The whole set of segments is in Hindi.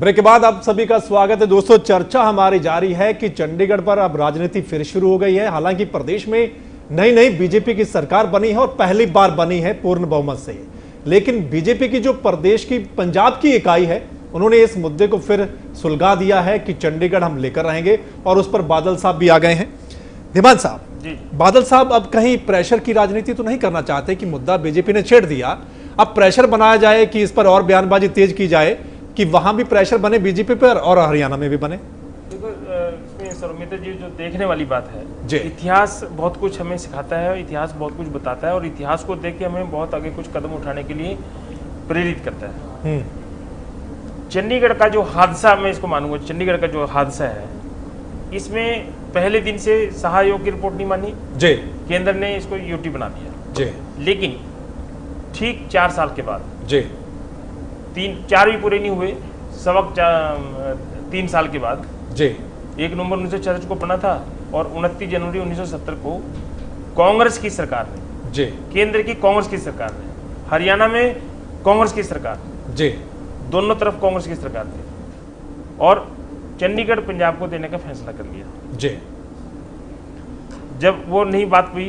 ब्रेक के बाद आप सभी का स्वागत है दोस्तों। चर्चा हमारी जारी है कि चंडीगढ़ पर अब राजनीति फिर शुरू हो गई है। हालांकि प्रदेश में नई बीजेपी की सरकार बनी है और पहली बार बनी है पूर्ण बहुमत से, लेकिन बीजेपी की जो प्रदेश की पंजाब की इकाई है उन्होंने इस मुद्दे को फिर सुलझा दिया है कि चंडीगढ़ हम लेकर रहेंगे और उस पर बादल साहब भी आ गए हैं। धीमान साहब, बादल साहब अब कहीं प्रेशर की राजनीति तो नहीं करना चाहते कि मुद्दा बीजेपी ने छेड़ दिया, अब प्रेशर बनाया जाए कि इस पर और बयानबाजी तेज की जाए कि वहां भी प्रेशर बने बीजेपी पर और हरियाणा में भी बने? देखो, इसमें सौमित्र जी जो देखने वाली बात है, इतिहास बहुत कुछ हमें सिखाता है, इतिहास बहुत कुछ बताता है और इतिहास को देख के हमें बहुत आगे कुछ कदम उठाने के लिए प्रेरित करता है। चंडीगढ़ का जो हादसा, मैं इसको मानूंगा, चंडीगढ़ का जो हादसा है इसमें पहले दिन से शाह आयोग की रिपोर्ट नहीं मानी जी, केंद्र ने इसको यूटी बना दिया जी, लेकिन ठीक 4 साल के बाद जी, 4 भी पूरे नहीं हुए, 3 साल के बाद जी, 1 नवंबर 1966 को बना था और 29 जनवरी 1970 को कांग्रेस की सरकार ने जी, केंद्र की कांग्रेस की सरकार ने, हरियाणा में कांग्रेस की सरकार जी, दोनों तरफ कांग्रेस की सरकार थी और चंडीगढ़ पंजाब को देने का फैसला कर लिया जी। जब वो नहीं बात हुई,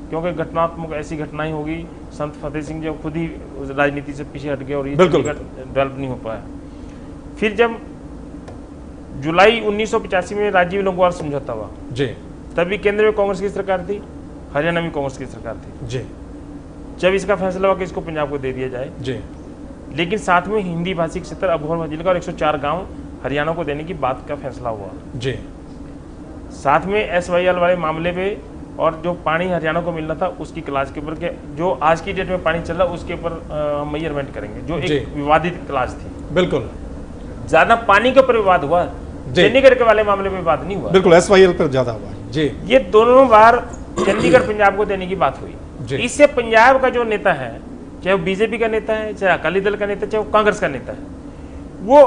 क्योंकि घटनात्मक ऐसी घटनाएं होगी, संत फतेह सिंह जो खुद ही राजनीति से पीछे हट गए और ये डेवलप नहीं हो पाया। फिर जब जुलाई 1985 में राजीव लोंगोवाल समझौता हुआ जी, तभी केंद्र में कांग्रेस की सरकार थी, हरियाणा में कांग्रेस की सरकार थी जी। जब इसका फैसला हुआ कि इसको पंजाब को दे दिया जाए जी, लेकिन साथ में हिंदी भाषी क्षेत्र अबोहर जिले का और 104 गांव हरियाणा को देने की बात का फैसला हुआ जी। साथ में SYL वाले मामले पे और जो पानी हरियाणा को मिलना था उसकी क्लास के ऊपर, जो आज की डेट में पानी चल रहा है उसके ऊपर हम मेजरमेंट करेंगे, जो एक विवादित क्लास थी। बिल्कुल, ज्यादा पानी के ऊपर विवाद हुआ, चंडीगढ़ के वाले मामले में विवाद नहीं हुआ। बिल्कुल, SYL पर ज्यादा हुआ जी। ये दोनों बार चंडीगढ़ पंजाब को देने की बात हुई। इससे पंजाब का जो नेता है, चाहे वो बीजेपी का नेता है, चाहे अकाली दल का नेता, चाहे वो कांग्रेस का नेता है, वो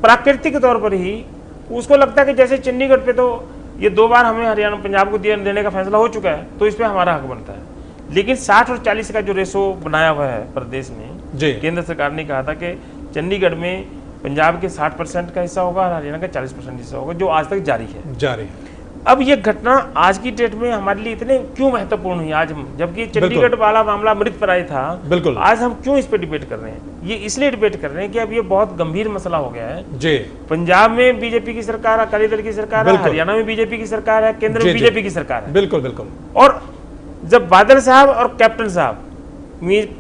प्राकृतिक तौर पर ही उसको लगता है कि जैसे चंडीगढ़ पे तो ये 2 बार हमें हरियाणा पंजाब को देने का फैसला हो चुका है, तो इस पे हमारा हक बनता है। लेकिन 60 और 40 का जो रेशो बनाया हुआ है प्रदेश में, केंद्र सरकार ने कहा था कि चंडीगढ़ में पंजाब के 60% का हिस्सा होगा और हरियाणा का 40% हिस्सा होगा, जो आज तक जारी है। अब ये घटना आज की डेट में हमारे लिए इतने क्यों महत्वपूर्ण हुई आज हम, जबकि चंडीगढ़ वाला मामला मृतप्राय था, बिल्कुल, आज हम क्यों इस पे डिबेट कर रहे हैं? ये इसलिए डिबेट कर रहे हैं कि अब ये बहुत गंभीर मसला हो गया है जी। पंजाब में बीजेपी की सरकार, अकाली दल की सरकार है, हरियाणा में बीजेपी की सरकार है, केंद्र में बीजेपी की सरकार है। बिल्कुल बिल्कुल। और जब बादल साहब और कैप्टन साहब,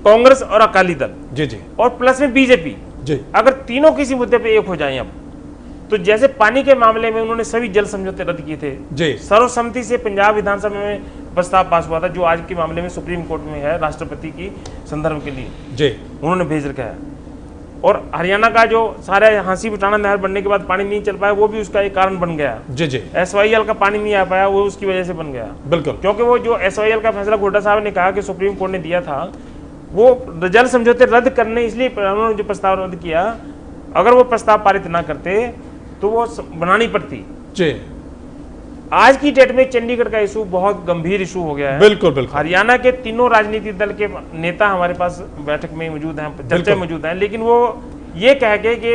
कांग्रेस और अकाली दल जी और प्लस में बीजेपी जी, अगर तीनों किसी मुद्दे पे एक हो जाए, अब तो जैसे पानी के मामले में उन्होंने सभी जल समझौते रद्द किए थे जी, सर्वसम्मति से पंजाब विधानसभा में प्रस्ताव पास हुआ था, जो आज के मामले में सुप्रीम कोर्ट में है राष्ट्रपति की संदर्भ के लिए जी, उन्होंने भेज रखा है। और हरियाणा का जो सारे हांसी बिटाना नहर बनने के बाद पानी नहीं चल पाया, वो भी उसका एक कारण बन गया जी जी। SYL का पानी नहीं आ पाया, वो उसकी वजह से बन गया। बिल्कुल, क्योंकि वो जो SYL का फैसला गोड्डा साहब ने कहा कि सुप्रीम कोर्ट ने दिया था, वो जल समझौते रद्द करने, इसलिए उन्होंने जो प्रस्ताव रद्द किया, अगर वो प्रस्ताव पारित ना करते तो वो बनानी पड़ती जी। आज की डेट में चंडीगढ़ का इशू बहुत गंभीर इशू हो गया है। बिल्कुल बिल्कुल। हरियाणा के तीनों राजनीतिक दल के नेता हमारे पास बैठक में मौजूद हैं, चर्चा में मौजूद हैं, लेकिन वो ये कह के कि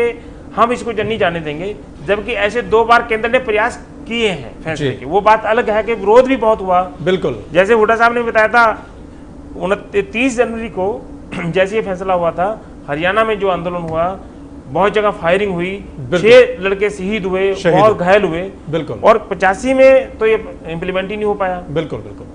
हम इसको नहीं जाने देंगे, जबकि ऐसे 2 बार केंद्र ने प्रयास किए हैं फैसले के। वो बात अलग है कि विरोध भी बहुत हुआ। बिल्कुल, जैसे हुड्डा साहब ने बताया था 29 जनवरी को जैसे ये फैसला हुआ था, हरियाणा में जो आंदोलन हुआ, बहुत जगह फायरिंग हुई, 6 लड़के शहीद हुए, बहुत घायल हुए। बिल्कुल, और 85 में तो ये इम्प्लीमेंट ही नहीं हो पाया। बिल्कुल बिल्कुल।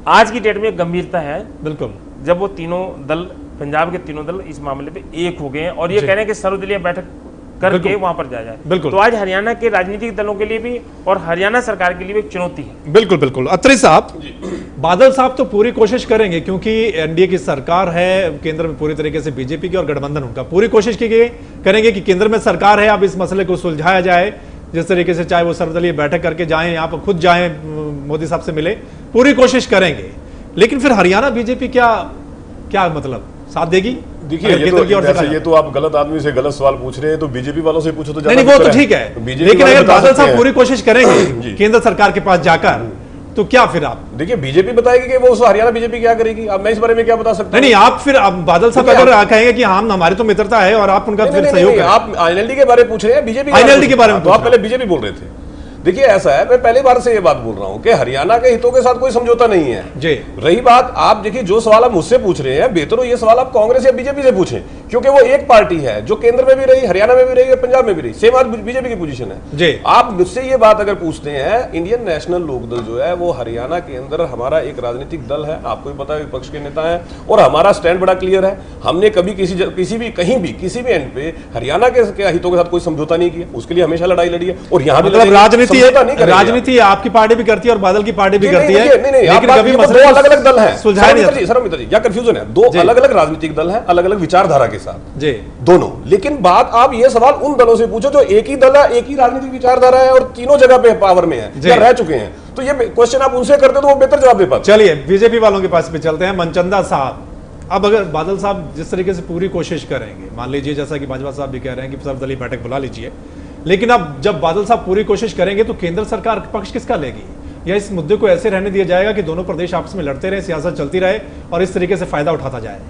आज की डेट में गंभीरता है, बिल्कुल, जब वो तीनों दल, पंजाब के तीनों दल इस मामले पे एक हो गए हैं और ये कह रहे हैं कि सर्वदलीय बैठक करके वहां पर जाया जाए। बिल्कुल, तो आज हरियाणा के राजनीतिक दलों के लिए भी और हरियाणा सरकार के लिए भी एक चुनौती है। बिल्कुल बिल्कुल। अत्री साहब, बादल साहब तो पूरी कोशिश करेंगे, क्योंकि एनडीए की सरकार है, केंद्र में पूरी तरीके से बीजेपी की और गठबंधन उनका, पूरी कोशिश करेंगे कि केंद्र में सरकार है, अब इस मसले को सुलझाया जाए जिस तरीके से, चाहे वो सर्वदलीय बैठक करके जाएं, यहाँ पर खुद जाएं, मोदी साहब से मिले, पूरी कोशिश करेंगे। लेकिन फिर हरियाणा बीजेपी क्या मतलब साथ देगी? देखिए, ये तो आप गलत आदमी से गलत सवाल पूछ रहे हैं, तो बीजेपी वालों से पूछो तो नहीं, वो तो ठीक है, लेकिन अगर बादल साहब पूरी कोशिश करेंगे केंद्र सरकार के पास जाकर तो क्या फिर आप देखिए बीजेपी बताएगी कि वो उस हरियाणा बीजेपी क्या करेगी। अब मैं इस बारे में क्या बता सकता हूं? नहीं, आप फिर अब बादल साहब अगर कहेंगे कि हम हमारी तो मित्रता है और आप उनका फिर सहयोग करें। आप आईएनएलडी के बारे में पूछ रहे हैं, बीजेपी आईएनएलडी के बारे में तो आप पहले बीजेपी बोल रहे थे। देखिए ऐसा है, मैं पहली बार से ये बात बोल रहा हूं कि हरियाणा के हितों के साथ कोई समझौता नहीं है जी। रही बात, आप देखिए जो सवाल आप मुझसे पूछ रहे हैं, बेहतर हो ये सवाल आप कांग्रेस या बीजेपी से पूछें, क्योंकि वो एक पार्टी है जो केंद्र में भी रही, हरियाणा में भी रही और पंजाब में भी रही। सेम आज बीजेपी की पोजीशन है जी। आप मुझसे ये बात अगर पूछते हैं, इंडियन नेशनल लोकदल जो है वो हरियाणा के अंदर हमारा एक राजनीतिक दल है, आपको भी पता है विपक्ष के नेता है, और हमारा स्टैंड बड़ा क्लियर है। हमने कभी किसी भी कहीं भी किसी भी एंड पे हरियाणा के हितों के साथ कोई समझौता नहीं किया, उसके लिए हमेशा लड़ाई लड़ी है और यहाँ भी राजनीति आपकी पार्टी भी करती है और बादल की पार्टी भी करती है, लेकिन कभी दो अलग अलग दल हैं। सर मित्र जी, क्या कंफ्यूजन है? दो अलग अलग राजनीतिक दल हैं, अलग अलग विचारधारा के साथ जी दोनों। लेकिन बात आप ये सवाल उन दलों से पूछो जो एक ही दल है, एक ही राजनीतिक विचारधारा है और तीनों जगह पे पावर में है या रह चुके हैं, तो ये क्वेश्चन आप उनसे करते तो वो बेहतर जवाब दे पाते। चलिए बीजेपी वालों के पास भी चलते हैं। मनचंदा साहब, अब अगर बादल साहब जिस तरीके से पूरी कोशिश करेंगे, मान लीजिए जैसा कि बाजवा साहब भी कह रहे हैं कि सर्वदलीय बैठक बुला लीजिए, लेकिन अब जब बादल साहब पूरी कोशिश करेंगे तो केंद्र सरकार पक्ष किसका लेगी, या इस मुद्दे को ऐसे रहने दिया जाएगा कि दोनों प्रदेश आपस में लड़ते रहे, सियासत चलती रहे और इस तरीके से फायदा उठाता जाए?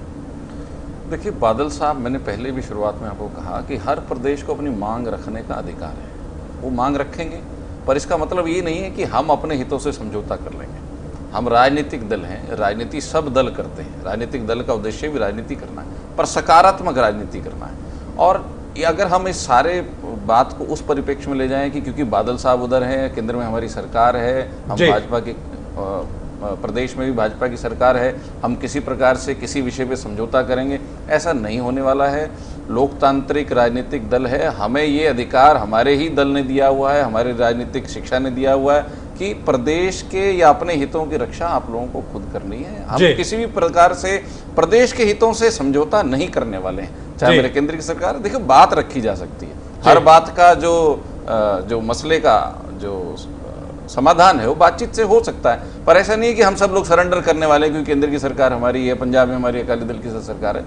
देखिए बादल साहब, मैंने पहले भी शुरुआत में आपको कहा कि हर प्रदेश को अपनी मांग रखने का अधिकार है, वो मांग रखेंगे, पर इसका मतलब ये नहीं है कि हम अपने हितों से समझौता कर लेंगे। हम राजनीतिक दल हैं, राजनीति सब दल करते हैं, राजनीतिक दल का उद्देश्य भी राजनीति करना है, पर सकारात्मक राजनीति करना है। और अगर हम इस सारे बात को उस परिप्रेक्ष्य में ले जाएं कि क्योंकि बादल साहब उधर हैं, केंद्र में हमारी सरकार है, हम भाजपा के प्रदेश में भी भाजपा की सरकार है, हम किसी प्रकार से किसी विषय पे समझौता करेंगे, ऐसा नहीं होने वाला है। लोकतांत्रिक राजनीतिक दल है, हमें ये अधिकार हमारे ही दल ने दिया हुआ है, हमारी राजनीतिक शिक्षा ने दिया हुआ है कि प्रदेश के या अपने हितों की रक्षा आप लोगों को खुद करनी है। हम किसी भी प्रकार से प्रदेश के हितों से समझौता नहीं करने वाले हैं, चाहे मेरे केंद्र की सरकार। देखो बात रखी जा सकती है, हर बात का जो मसले का जो समाधान है वो बातचीत से हो सकता है, पर ऐसा नहीं है कि हम सब लोग सरेंडर करने वाले हैं क्योंकि केंद्र की सरकार हमारी है, पंजाब में हमारी अकाली दल की सरकार है।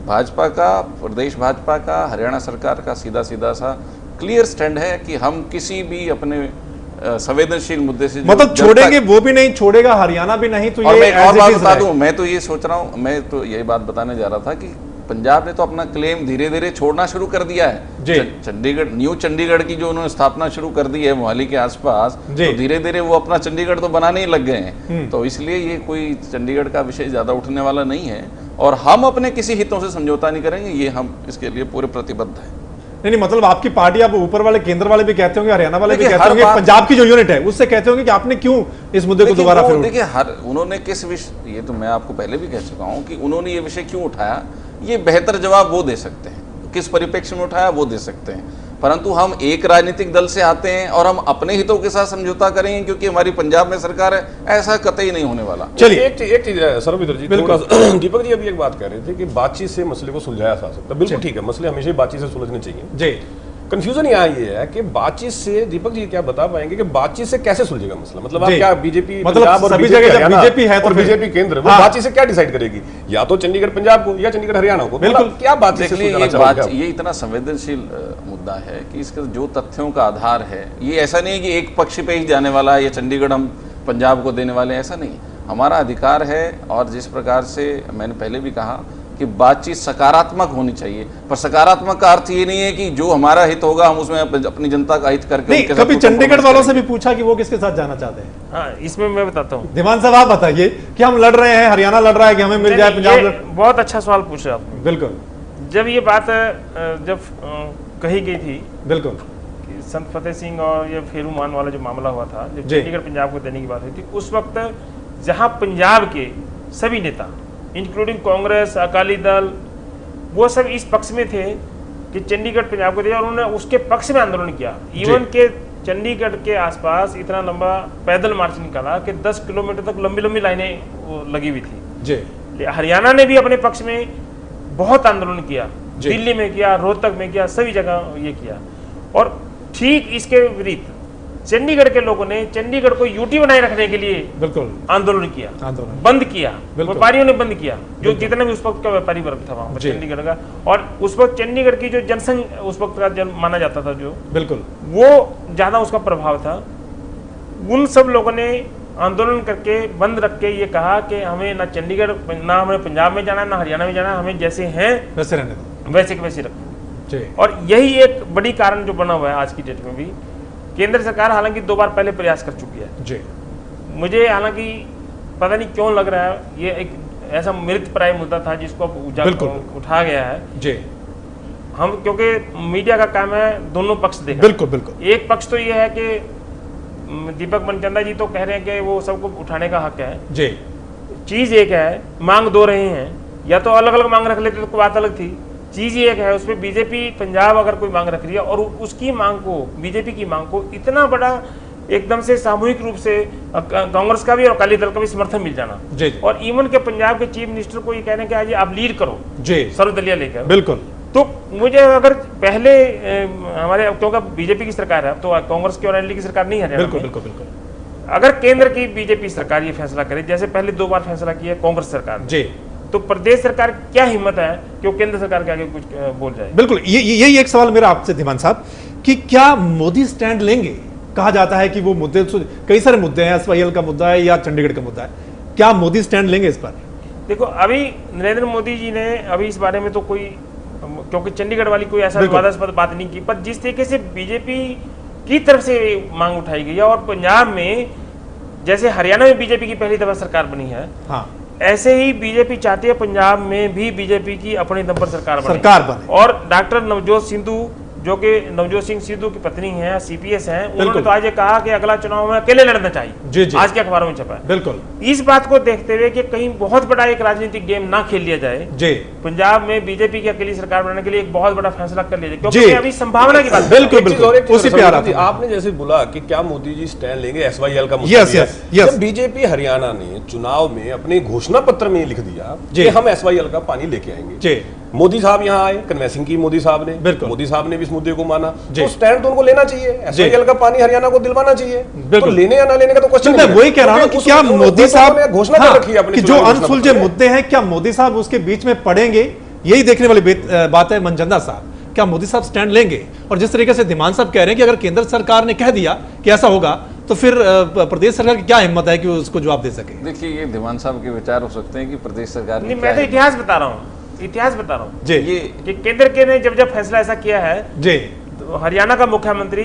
भाजपा का, प्रदेश भाजपा का, हरियाणा सरकार का सीधा सा क्लियर स्टैंड है कि हम किसी भी अपने संवेदनशील मुद्दे से मतलब छोड़ेंगे, वो भी नहीं छोड़ेगा, हरियाणा भी नहीं। तो और मैं एक और बात बता दूं, मैं तो ये सोच रहा हूं, मैं तो यही बात बताने जा रहा था कि पंजाब ने तो अपना क्लेम धीरे धीरे छोड़ना शुरू कर दिया है। चंडीगढ़, न्यू चंडीगढ़ की जो उन्होंने स्थापना शुरू कर दी है मोहाली के आसपास, तो धीरे धीरे वो अपना चंडीगढ़ तो बनाने ही लग गए हैं। तो इसलिए ये कोई चंडीगढ़ का विषय ज्यादा उठने वाला नहीं है और हम अपने किसी हितों से समझौता नहीं करेंगे, ये हम इसके लिए पूरे प्रतिबद्ध हैं। नहीं, मतलब आपकी पार्टी, आप ऊपर वाले केंद्र वाले भी कहते होंगे, हरियाणा वाले भी कहते होंगे, पंजाब की जो यूनिट है उससे कहते होंगे कि आपने क्यों इस मुद्दे को दोबारा फिर देखिए उन्होंने किस विषय, ये तो मैं आपको पहले भी कह चुका हूं कि उन्होंने ये विषय क्यों उठाया, ये बेहतर जवाब वो दे सकते हैं, किस परिप्रेक्ष्य में उठाया वो दे सकते हैं। परंतु हम एक राजनीतिक दल से आते हैं और हम अपने हितों के साथ समझौता करेंगे क्योंकि हमारी पंजाब में सरकार है, ऐसा कतई नहीं होने वाला। चलिए एक चीज है सर्वमित्र जी, थोड़ा दीपक जी अभी एक बात कह रहे थे कि बातचीत से मसले को सुलझाया जा सकता है। बिल्कुल ठीक है, मसले हमेशा ही बातचीत से सुलझने चाहिए जी। कंफ्यूजन यहाँ ये है कि बातचीत से, दीपक जी क्या बता पाएंगे कि बातचीत से कैसे सुलझेगा मसला? मतलब आप क्या बीजेपी पंजाब और बीजेपी है तो बीजेपी केंद्र, वो बातचीत से क्या डिसाइड करेगी? या तो चंडीगढ़ पंजाब को या चंडीगढ़ हरियाणा को। बिल्कुल, क्या बातचीत से ये इतना संवेदनशील मुद्दा है कि इसके जो तथ्यों का आधार है, ये ऐसा नहीं है कि एक पक्ष पे ही जाने वाला है, ये चंडीगढ़ हम पंजाब को देने वाले हैं, ऐसा नहीं। हमारा अधिकार है और जिस प्रकार से मैंने पहले भी कहा कि बातचीत सकारात्मक होनी चाहिए, पर सकारात्मक का अर्थ ये नहीं है कि जो हमारा हित होगा हम उसमें अपनी जनता का हित करके नहीं। कभी चंडीगढ़ वालों से भी पूछा कि वो किसके साथ जाना चाहते हैं? हाँ, इसमें मैं बताता हूँ। दीवान साहब आप बताइए कि हम लड़ रहे हैं, हरियाणा लड़ रहा है कि हमें मिल जाए पंजाब। बहुत अच्छा सवाल पूछा आपने। बिल्कुल, जब ये बात जब कही गई थी, बिल्कुल, संत फतेह सिंह और ये फेरू मान वाला जो मामला हुआ था, जब चंडीगढ़ पंजाब को देने की बात हुई थी, उस वक्त जहां पंजाब के सभी नेता इंक्लूडिंग कांग्रेस, अकाली दल, वो सब इस पक्ष में थे कि चंडीगढ़ पंजाब को दिया और उन्होंने उसके पक्ष में आंदोलन किया। इवन के चंडीगढ़ के आसपास इतना लंबा पैदल मार्च निकाला कि 10 किलोमीटर तक लंबी लंबी लाइनें लगी हुई थी। हरियाणा ने भी अपने पक्ष में बहुत आंदोलन किया, दिल्ली में किया, रोहतक में किया, सभी जगह ये किया। और ठीक इसके विपरीत चंडीगढ़ के लोगों ने चंडीगढ़ को यूटी बनाए रखने के लिए बिल्कुल आंदोलन किया, बंद किया, व्यापारियों ने बंद किया, जो जितना भी उस वक्त का व्यापारी वर्ग था वहां पर चंडीगढ़ का। और उस वक्त चंडीगढ़ की जो जनसंघ उस वक्त का माना जाता था, जो बिल्कुल वो ज्यादा उसका प्रभाव था, उन सब लोगों ने आंदोलन करके बंद रख के ये कहा कि हमें ना चंडीगढ़, ना हमें पंजाब में जाना है, ना हरियाणा में जाना है, हमें जैसे हैं वैसे रहने दो, वैसे के वैसे रखो। और यही एक बड़ी कारण जो बना हुआ है आज की डेट में भी। केंद्र सरकार हालांकि 2 बार पहले प्रयास कर चुकी है जी। मुझे हालांकि पता नहीं क्यों लग रहा है ये एक ऐसा मृत प्राय मुद्दा था जिसको अब उठा गया है जी। हम क्योंकि मीडिया का काम है दोनों पक्ष देखना। बिल्कुल बिल्कुल। एक पक्ष तो ये है कि दीपक मनचंदा जी तो कह रहे हैं कि वो सबको उठाने का हक है जी। चीज एक है, मांग 2 रहे हैं, या तो अलग अलग मांग रख लेते तो बात अलग थी। चीज एक है, उसमें बीजेपी पंजाब अगर कोई मांग रख रही है और उसकी मांग को, बीजेपी की मांग को इतना बड़ा एकदम से सामूहिक रूप से कांग्रेस का भी और अकाली दल का भी समर्थन मिल जाना जी। और इवन के पंजाब के चीफ मिनिस्टर को ये कह रहे हैं कि आज आप लीड करो जी सर्वदलीय लेकर। बिल्कुल। तो मुझे अगर पहले हमारे, क्योंकि बीजेपी की सरकार है तो कांग्रेस की और एनडीए की सरकार नहीं है, बिल्कुल बिल्कुल बिल्कुल। अगर केंद्र की बीजेपी सरकार ये फैसला करे, जैसे पहले 2 बार फैसला किया कांग्रेस सरकार जी, तो प्रदेश सरकार क्या हिम्मत है कि वो केंद्र सरकार के आगे कुछ बोल जाए। बिल्कुल, यही एक सवाल मेरा आपसे धीमान साहब कि क्या मोदी स्टैंड लेंगे? कहा जाता है कि वो मुद्दे, कई सारे मुद्दे हैं, SYL का मुद्दा है या चंडीगढ़ का मुद्दा है, क्या मोदी स्टैंड लेंगे इस पर? देखो, अभी नरेंद्र मोदी जी ने अभी इस बारे में तो कोई, क्योंकि चंडीगढ़ वाली कोई ऐसा विवादास्पद बात नहीं की, पर जिस तरीके से बीजेपी की तरफ से मांग उठाई गई है और पंजाब में जैसे हरियाणा में बीजेपी की पहली दफा सरकार बनी है, हाँ, ऐसे ही बीजेपी चाहती है पंजाब में भी बीजेपी की अपने दम पर सरकार बने। और डॉक्टर नवजोत सिद्धू जो कि नवजोत सिंह सिद्धू की पत्नी है, CPS हैं, उन्होंने तो आज ये कहा कि अगला चुनाव में अकेले लड़ना चाहिए जी जी। आज के अखबारों में छपा है। बिल्कुल। इस बात को देखते हुए कि कहीं बहुत बड़ा एक राजनीतिक गेम ना खेल लिया जाए जी, पंजाब में बीजेपी की अकेली सरकार बनाने के लिए एक बहुत बड़ा फैसला कर लिया जाए, क्योंकि अभी संभावना की बात। बिल्कुल बिल्कुल, उसी पे आ रहा था। आपने जैसे बोला कि क्या मोदी जी स्टैंड लेंगे SYL का मुद्दा? जब बीजेपी हरियाणा ने चुनाव में अपने घोषणा पत्र में लिख दिया कि हम SYL का पानी लेके आएंगे, मोदी साहब यहाँ आए, कन्वेंसिंग की मोदी साहब ने, मोदी साहब ने भी इस मुद्दे को माना, तो स्टैंड तो उनको लेना चाहिए, SYL का पानी हरियाणा को दिलवाना चाहिए। तो लेने या ना लेने का तो क्वेश्चन नहीं है। वही कह रहा हूं कि क्या मोदी साहब घोषणा कर रखी है अपनी, जो अनसुलझे मुद्दे हैं, क्या मोदी साहब उसके बीच में पड़ेंगे? यही देखने वाली बात है। मनचंदा साहब, क्या मोदी साहब स्टैंड लेंगे? और जिस तरीके से धीमान साहब कह रहे हैं कि अगर केंद्र सरकार ने कह दिया कि ऐसा होगा, तो फिर प्रदेश सरकार की क्या हिम्मत है कि उसको जवाब दे सके? देखिए, ये धीमान साहब के विचार हो सकते हैं कि प्रदेश सरकार, मैं तो इतिहास बता रहा हूँ, इतिहास बता रहा हूँ जी, ये कि केंद्र के ने जब फैसला ऐसा किया है जी, तो हरियाणा का मुख्यमंत्री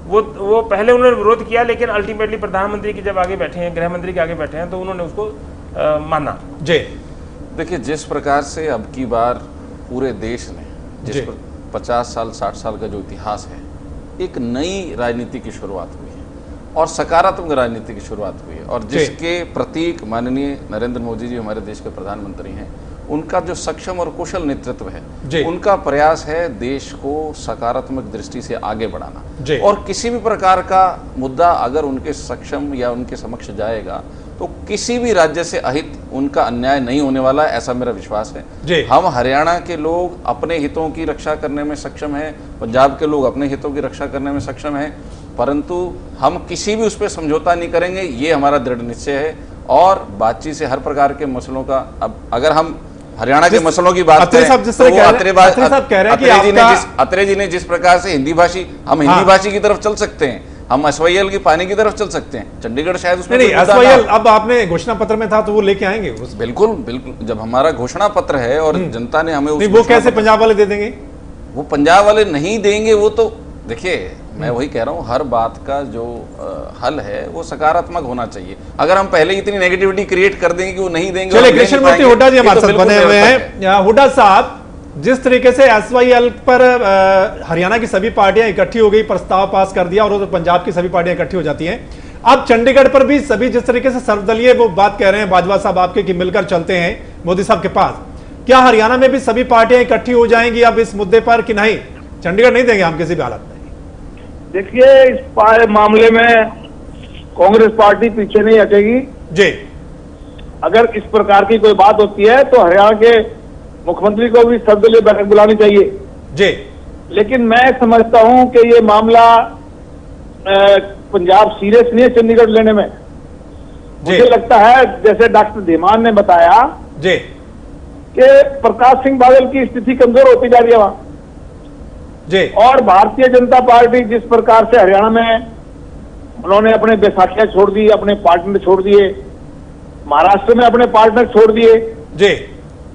वो पहले उन्होंने विरोध किया, लेकिन अल्टीमेटली प्रधानमंत्री की जब आगे बैठे हैं, गृह मंत्री के आगे बैठे हैं, तो उन्होंने उसको माना जी। देखिए, जिस प्रकार से अब की बार पूरे देश ने, जिस 50 साल 60 साल का जो इतिहास है, एक नई राजनीति की शुरुआत हुई है और सकारात्मक राजनीति की शुरुआत हुई है, और जिसके प्रतीक माननीय नरेंद्र मोदी जी हमारे देश के प्रधानमंत्री हैं, उनका जो सक्षम और कुशल नेतृत्व है, उनका प्रयास है देश को सकारात्मक दृष्टि से आगे बढ़ाना, और किसी भी प्रकार का मुद्दा अगर उनके सक्षम या उनके समक्ष जाएगा तो किसी भी राज्य से अहित उनका अन्याय नहीं होने वाला है, ऐसा मेरा विश्वास है। हम हरियाणा के लोग अपने हितों की रक्षा करने में सक्षम हैं, पंजाब के लोग अपने हितों की रक्षा करने में सक्षम हैं, परंतु हम किसी भी उस पर समझौता नहीं करेंगे, ये हमारा दृढ़ निश्चय है। और बातचीत से हर प्रकार के मसलों का, अब अगर हम हरियाणा के मसलों की बात करें, अत्रे जी ने जिस प्रकार से हिंदी भाषी, हम हिंदी भाषी की तरफ चल सकते हैं, हम SYL की पानी की तरफ चल सकते हैं, चंडीगढ़ शायद उसमें नहीं, SYL अब आपने घोषणा पत्र में था तो वो लेके आएंगे बिल्कुल बिल्कुल। जब हमारा घोषणा पत्र है और जनता ने हमें, वो कैसे पंजाब वाले दे देंगे? वो पंजाब वाले नहीं देंगे, वो तो देखिए, मैं वही कह रहा हूँ, हर बात का जो हल है वो सकारात्मक होना चाहिए। अगर हम पहले इतनी नेगेटिविटी क्रिएट कर देंगे कि वो नहीं देंगे। चलिए, कृष्ण मूर्ति हुड्डा जी हमारे साथ बने हुए हैं। हुड्डा साहब, जिस तरीके से SYL पर हरियाणा की सभी पार्टियां इकट्ठी हो गई, प्रस्ताव पास कर दिया, और पंजाब की सभी पार्टियां इकट्ठी हो जाती हैं, अब चंडीगढ़ पर भी सभी जिस तरीके से सर्वदलीय वो बात कह रहे हैं बाजवा साहब आपके कि मिलकर चलते हैं मोदी साहब के पास, क्या हरियाणा में भी सभी पार्टियां इकट्ठी हो जाएंगी अब इस मुद्दे पर कि नहीं, चंडीगढ़ नहीं देंगे हम किसी भी हालत में? देखिए, इस मामले में कांग्रेस पार्टी पीछे नहीं हटेगी जी। अगर इस प्रकार की कोई बात होती है तो हरियाणा के मुख्यमंत्री को भी सर्वदलीय बैठक बुलानी चाहिए जी। लेकिन मैं समझता हूं कि ये मामला पंजाब सीरियस नहीं है चंडीगढ़ लेने में। मुझे लगता है, जैसे डॉक्टर धीमान ने बताया जी, कि प्रकाश सिंह बादल की स्थिति कमजोर होती जा रही है वहां जी, और भारतीय जनता पार्टी जिस प्रकार से हरियाणा में उन्होंने अपने बैसाखियां छोड़ दी, अपने पार्टनर छोड़ दिए, महाराष्ट्र में अपने पार्टनर छोड़ दिए जी।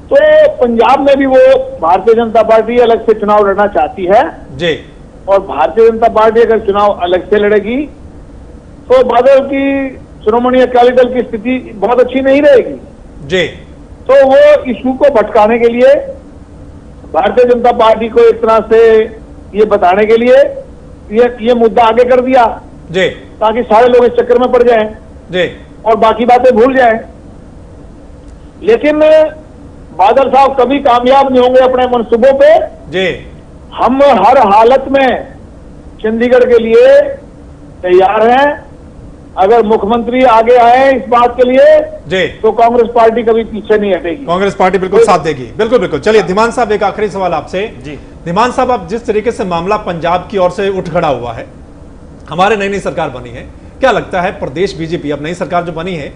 तो पंजाब में भी वो भारतीय जनता पार्टी अलग से चुनाव लड़ना चाहती है जी। और भारतीय जनता पार्टी अगर चुनाव अलग से लड़ेगी तो बादल की श्रोमणी अकाली दल की स्थिति बहुत अच्छी नहीं रहेगी जी। तो वो इशू को भटकाने के लिए भारतीय जनता पार्टी को एक तरह से ये बताने के लिए ये मुद्दा आगे कर दिया जी, ताकि सारे लोग इस चक्कर में पड़ जाएं जी और बाकी बातें भूल जाएं। लेकिन बादल साहब कभी कामयाब नहीं होंगे अपने मंसूबों पे जी। हम हर हालत में चंडीगढ़ के लिए तैयार हैं। अगर मुख्यमंत्री आगे आए इस बात के लिए जी तो कांग्रेस पार्टी कभी पीछे नहीं हटेगी, कांग्रेस पार्टी बिल्कुल साथ देगी। बिल्कुल बिल्कुल। चलिए धीमान साहब, एक आखिरी सवाल आपसे जी। धीमान साहब, अब जिस तरीके से मामला पंजाब की ओर से उठ खड़ा हुआ है, हमारे नई सरकार बनी है, क्या लगता है प्रदेश बीजेपी, अब नई सरकार जो बनी है,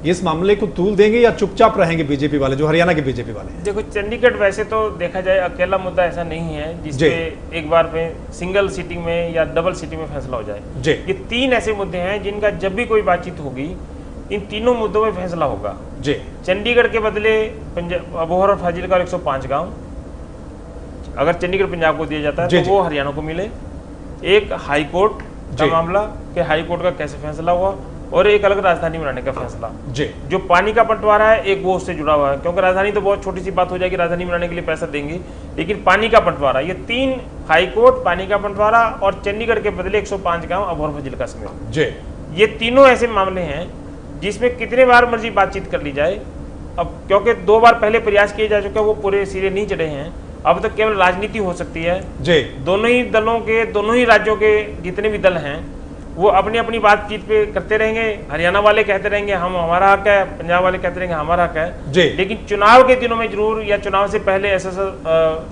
इस मामले को तूल देंगे या चुपचाप रहेंगे बीजेपी वाले, जो हरियाणा के बीजेपी वाले हैं? देखो, चंडीगढ़ वैसे तो देखा जाए अकेला मुद्दा ऐसा नहीं है जिसपे एक बार में सिंगल सीटिंग में या डबल सीटिंग में फैसला हो जाए। ये 3 ऐसे मुद्दे हैं जिनका जब भी कोई बातचीत होगी इन तीनों मुद्दों में फैसला होगा जी। चंडीगढ़ के बदले अबोहर और फाजिलका 105 गांव अगर चंडीगढ़ पंजाब को दिया जाता है तो वो हरियाणा को मिले। एक हाई कोर्ट का मामला कि हाई कोर्ट का कैसे फैसला हुआ, और एक अलग राजधानी बनाने का फैसला जी। जो पानी का बंटवारा है एक वो उससे जुड़ा हुआ है, क्योंकि राजधानी तो बहुत छोटी सी बात हो जाएगी, राजधानी बनाने के लिए पैसा देंगे, लेकिन पानी का बंटवारा, ये 3 हाई कोर्ट, पानी का बंटवारा और चंडीगढ़ के बदले 105 गांव अबोहर फाजिलका समेत जी, ये तीनों ऐसे मामले हैं जिसमें कितने बार मर्जी बातचीत कर ली जाए। अब क्योंकि 2 बार पहले प्रयास किए जा चुके हैं, वो पूरे सिरे नहीं चढ़े हैं, अब तक केवल राजनीति हो सकती है जी। दोनों ही दलों के, दोनों ही राज्यों के जितने भी दल हैं वो अपनी अपनी बातचीत पे करते रहेंगे। हरियाणा वाले कहते रहेंगे हम, हमारा हक है, पंजाब वाले कहते रहेंगे हमारा हक है जी। लेकिन चुनाव के दिनों में जरूर या चुनाव से पहले ऐसा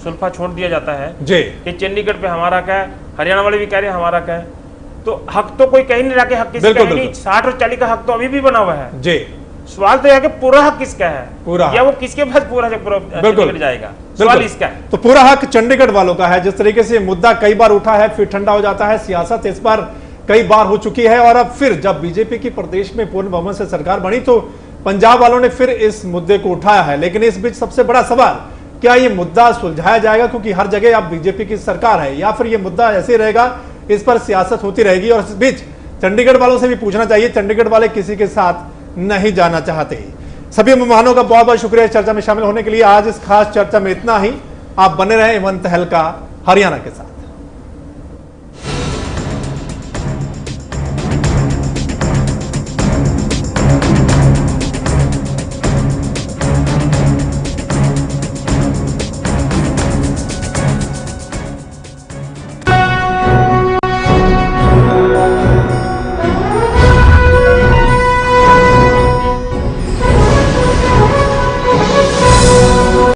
सुल्फा छोड़ दिया जाता है जी कि चंडीगढ़ पे हमारा हक है, हरियाणा वाले भी कह रहे हैं हमारा हक है। तो हक तो कोई कहीं नहीं रहा कि हक किसका है, नहीं 60 और 40 का हक तो अभी भी बना हुआ है जी। सवाल तो यह है कि पूरा हक किसका है, पूरा या वो किसके पास पूरा चंडीगढ़ जाएगा, सवाल इसका है। तो पूरा हक चंडीगढ़ वालों का है। जिस तरीके से मुद्दा कई बार उठा है फिर ठंडा हो जाता है, सियासत इस बार कई बार हो चुकी है, और अब फिर जब बीजेपी की प्रदेश में पूर्ण बहुमत से सरकार बनी तो पंजाब वालों ने फिर इस मुद्दे को उठाया है। लेकिन इस बीच सबसे बड़ा सवाल, क्या ये मुद्दा सुलझाया जाएगा, क्योंकि हर जगह अब बीजेपी की सरकार है, या फिर ये मुद्दा ऐसे रहेगा, इस पर सियासत होती रहेगी। और इस बीच चंडीगढ़ वालों से भी पूछना चाहिए, चंडीगढ़ वाले किसी के साथ नहीं जाना चाहते। सभी मेहमानों का बहुत बहुत शुक्रिया इस चर्चा में शामिल होने के लिए। आज इस खास चर्चा में इतना ही। आप बने रहे एवं तहलका हरियाणा के साथ।